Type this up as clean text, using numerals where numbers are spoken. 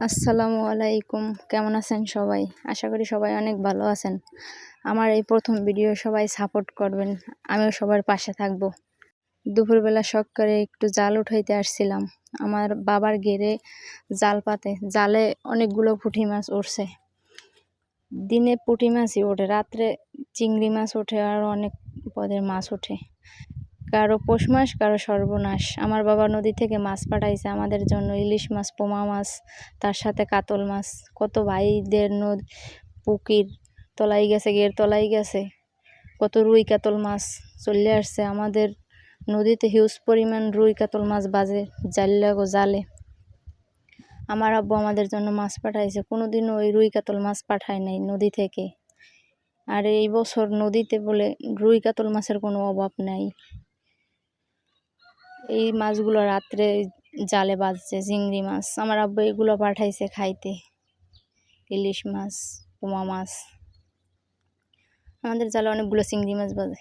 আসসালামু আলাইকুম। কেমন আছেন সবাই? আশা করি সবাই অনেক ভালো আছেন। আমার এই প্রথম ভিডিও, সবাই সাপোর্ট করবেন, আমিও সবার পাশে থাকব। দুপুরবেলা শখ করে একটু জাল উঠাইতে আসছিলাম। আমার বাবার ঘেরে জাল পাতে, জালে অনেকগুলো পুঁটি মাছ উঠছে। দিনে পুঁটি মাছই ওঠে, রাত্রে চিংড়ি মাছ ওঠে, আর অনেক পদের মাছ ওঠে। কারো পৌষ মাস, কারো সর্বনাশ। আমার বাবা নদী থেকে মাছ পাঠাইছে আমাদের জন্য, ইলিশ মাছ, পোমা মাছ, তার সাথে কাতল মাছ। কত ভাইদের পুকুর তলাই গেছে, গের তলাই গেছে, কত রুই কাতল মাছ চলে আসছে আমাদের নদীতে। হিউজ পরিমাণ রুই কাতল মাছ বাজে জালে। আমার আব্বু আমাদের জন্য মাছ পাঠাইছে, কোনোদিনও ওই রুই কাতল মাছ পাঠায় নাই নদী থেকে। আর এই বছর নদীতে বলে রুই কাতল মাছের কোনো অভাব নাই। এই মাছগুলো রাত্রে জালে বাজছে, চিংড়ি মাছ। আমার আব্বু এগুলো পাঠাইছে খাইতে, ইলিশ মাছ, পোমা মাছ। আমাদের জালে অনেকগুলো চিংড়ি মাছ বাজে।